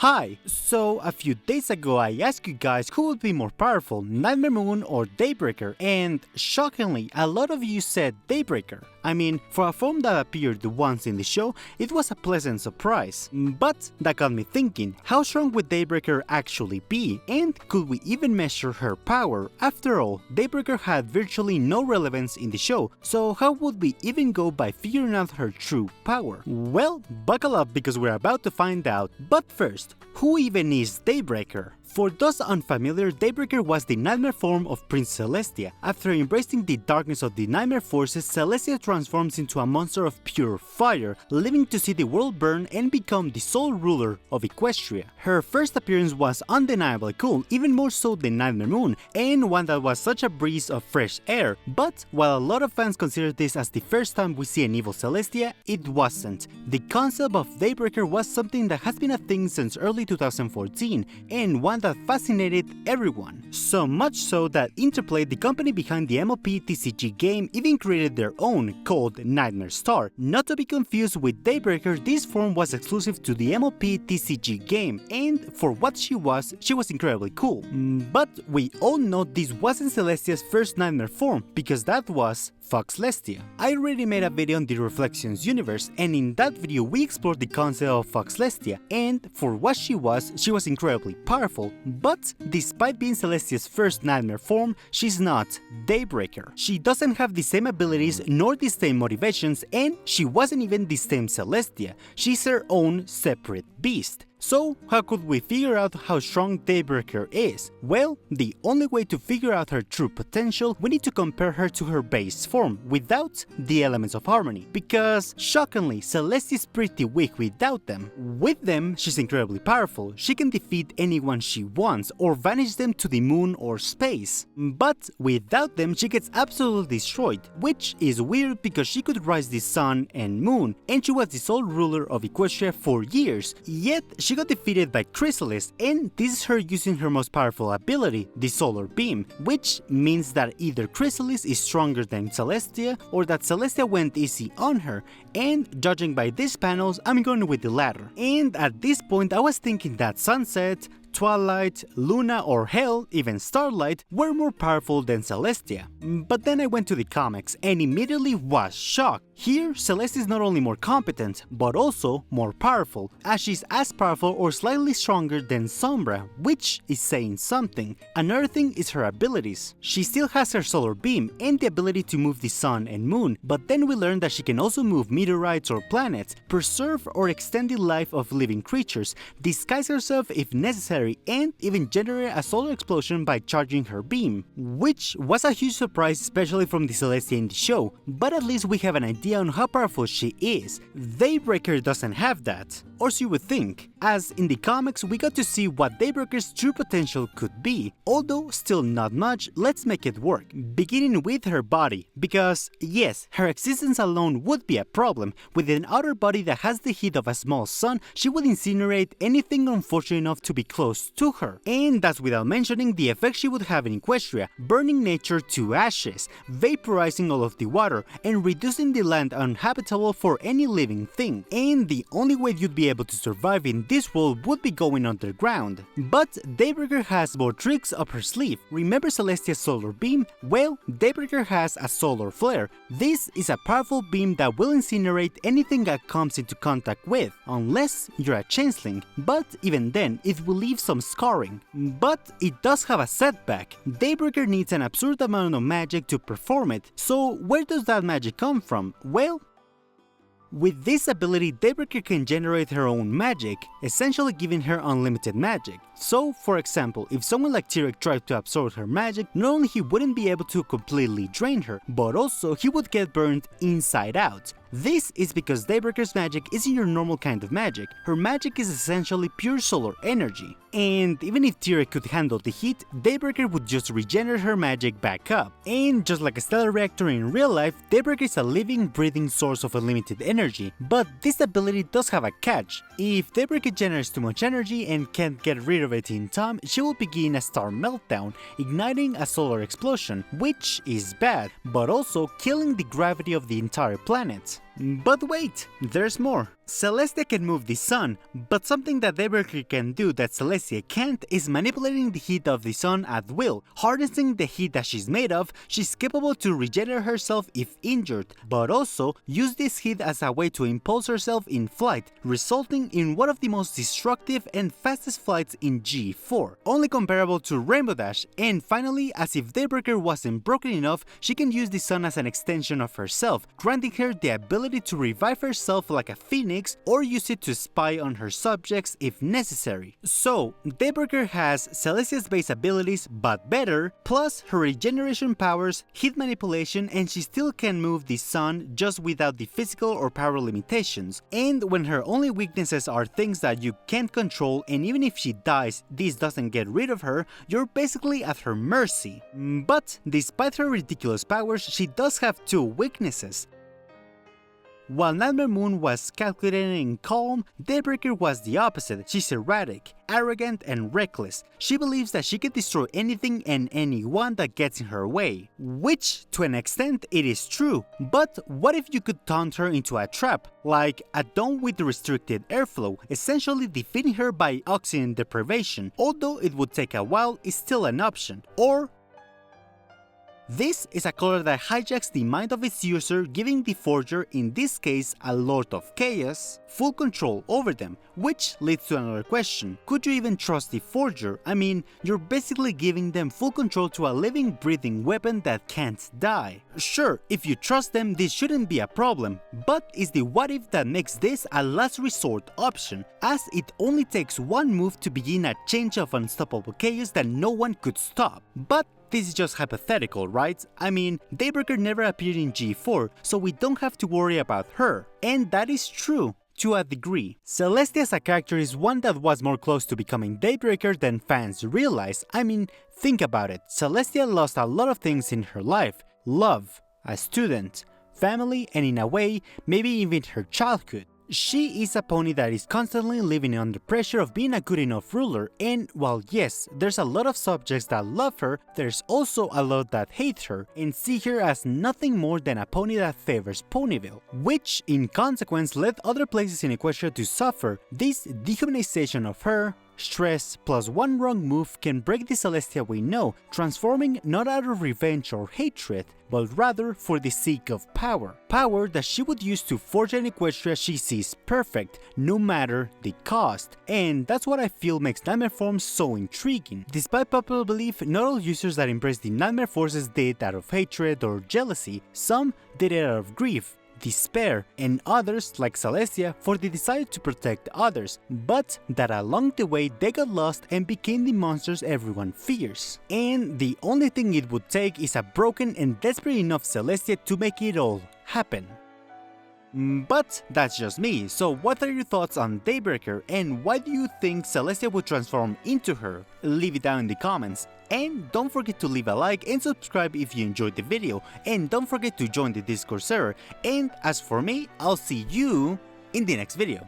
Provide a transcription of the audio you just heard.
Hi! So, a few days ago I asked you guys who would be more powerful, Nightmare Moon or Daybreaker, and shockingly, a lot of you said Daybreaker. I mean, for a form that appeared once in the show, it was a pleasant surprise. But that got me thinking, how strong would Daybreaker actually be? And could we even measure her power? After all, Daybreaker had virtually no relevance in the show, so how would we even go by figuring out her true power? Well, buckle up because we're about to find out. But first, who even is Daybreaker? For those unfamiliar, Daybreaker was the nightmare form of Prince Celestia. After embracing the darkness of the nightmare forces, Celestia transforms into a monster of pure fire, living to see the world burn and become the sole ruler of Equestria. Her first appearance was undeniably cool, even more so than Nightmare Moon, and one that was such a breeze of fresh air. But while a lot of fans consider this as the first time we see an evil Celestia, it wasn't. The concept of Daybreaker was something that has been a thing since early 2014, and one that fascinated everyone. So much so that Interplay, the company behind the MLP TCG game, even created their own, called Nightmare Star. Not to be confused with Daybreaker, this form was exclusive to the MLP TCG game, and for what she was incredibly cool. But we all know this wasn't Celestia's first nightmare form, because that was Foxlestia. I already made a video on the Reflections universe, and in that video we explored the concept of Foxlestia, and for what she was incredibly powerful. But despite being Celestia's first nightmare form, she's not Daybreaker. She doesn't have the same abilities nor the same motivations, and she wasn't even the same Celestia. She's her own separate beast. So, how could we figure out how strong Daybreaker is? Well, the only way to figure out her true potential, we need to compare her to her base form, without the elements of harmony. Because, shockingly, Celestia is pretty weak without them. With them, she's incredibly powerful. She can defeat anyone she wants, or vanish them to the moon or space. But without them, she gets absolutely destroyed, which is weird because she could rise the sun and moon, and she was the sole ruler of Equestria for years. Yet, she got defeated by Chrysalis, and this is her using her most powerful ability, the Solar Beam, which means that either Chrysalis is stronger than Celestia, or that Celestia went easy on her, and judging by these panels, I'm going with the latter. And at this point I was thinking that Sunset, Twilight, Luna or hell, even Starlight, were more powerful than Celestia. But then I went to the comics and immediately was shocked. Here, Celestia is not only more competent, but also more powerful, as she's as powerful or slightly stronger than Sombra, which is saying something. Another thing is her abilities. She still has her solar beam and the ability to move the sun and moon, but then we learned that she can also move meteorites or planets, preserve or extend the life of living creatures, disguise herself if necessary, and even generate a solar explosion by charging her beam, which was a huge surprise, especially from the Celestia in the show, but at least we have an idea on how powerful she is. Daybreaker doesn't have that, or so you would think, as in the comics we got to see what Daybreaker's true potential could be, although still not much. Let's make it work, beginning with her body, because yes, her existence alone would be a problem. With an outer body that has the heat of a small sun, she would incinerate anything unfortunate enough to be close to her, and that's without mentioning the effect she would have in Equestria, burning nature to ashes, vaporizing all of the water, and reducing the land uninhabitable for any living thing. And the only way you'd be able to survive in this world would be going underground. But Daybreaker has more tricks up her sleeve. Remember Celestia's solar beam? Well, Daybreaker has a solar flare. This is a powerful beam that will incinerate anything that comes into contact with, unless you're a changeling, but even then it will leave some scarring. But it does have a setback. Daybreaker needs an absurd amount of magic to perform it, so where does that magic come from? Well, with this ability, Daybreaker can generate her own magic, essentially giving her unlimited magic. So, for example, if someone like Tyrek tried to absorb her magic, not only he wouldn't be able to completely drain her, but also he would get burned inside out. This is because Daybreaker's magic isn't your normal kind of magic. Her magic is essentially pure solar energy. And even if Tyrek could handle the heat, Daybreaker would just regenerate her magic back up. And just like a stellar reactor in real life, Daybreaker is a living, breathing source of unlimited energy. But this ability does have a catch. If Daybreaker generates too much energy and can't get rid of it in time, she will begin a star meltdown, igniting a solar explosion, which is bad, but also killing the gravity of the entire planet. But wait, there's more. Celestia can move the sun, but something that Daybreaker can do that Celestia can't is manipulating the heat of the sun at will. Harnessing the heat that she's made of, she's capable to regenerate herself if injured, but also use this heat as a way to impulse herself in flight, resulting in one of the most destructive and fastest flights in G4, only comparable to Rainbow Dash. And finally, as if Daybreaker wasn't broken enough, she can use the sun as an extension of herself, granting her the ability to revive herself like a phoenix or use it to spy on her subjects if necessary. So, Daybreaker has Celestia's base abilities but better, plus her regeneration powers, heat manipulation, and she still can move the sun just without the physical or power limitations. And when her only weaknesses are things that you can't control, and even if she dies, this doesn't get rid of her, you're basically at her mercy. But despite her ridiculous powers, she does have two weaknesses. While Nightmare Moon was calculated and calm, Daybreaker was the opposite. She's erratic, arrogant, and reckless. She believes that she can destroy anything and anyone that gets in her way. Which, to an extent, it is true. But what if you could taunt her into a trap, like a dome with restricted airflow, essentially defeating her by oxygen deprivation? Although it would take a while, it's still an option. Or this is a color that hijacks the mind of its user, giving the forger, in this case a Lord of Chaos, full control over them, which leads to another question. Could you even trust the forger? I mean, you're basically giving them full control to a living, breathing weapon that can't die. Sure, if you trust them, this shouldn't be a problem, but it's the what if that makes this a last resort option, as it only takes one move to begin a change of unstoppable chaos that no one could stop. But this is just hypothetical, right? I mean, Daybreaker never appeared in G4, so we don't have to worry about her. And that is true, to a degree. Celestia as a character is one that was more close to becoming Daybreaker than fans realize. I mean, think about it. Celestia lost a lot of things in her life. Love, a student, family, and in a way, maybe even her childhood. She is a pony that is constantly living under pressure of being a good enough ruler, and while yes, there's a lot of subjects that love her, there's also a lot that hate her and see her as nothing more than a pony that favors Ponyville, which in consequence led other places in Equestria to suffer. This dehumanization of her, stress, plus one wrong move can break the Celestia we know, transforming not out of revenge or hatred, but rather for the sake of power. Power that she would use to forge an Equestria she sees perfect, no matter the cost. And that's what I feel makes Nightmare forms so intriguing. Despite popular belief, not all users that embrace the Nightmare forces did it out of hatred or jealousy. Some did it out of grief, despair, and others, like Celestia, for the desire to protect others, but that along the way they got lost and became the monsters everyone fears. And the only thing it would take is a broken and desperate enough Celestia to make it all happen. But that's just me, so what are your thoughts on Daybreaker and why do you think Celestia would transform into her? Leave it down in the comments. And don't forget to leave a like and subscribe if you enjoyed the video, and don't forget to join the Discord server. And as for me, I'll see you in the next video.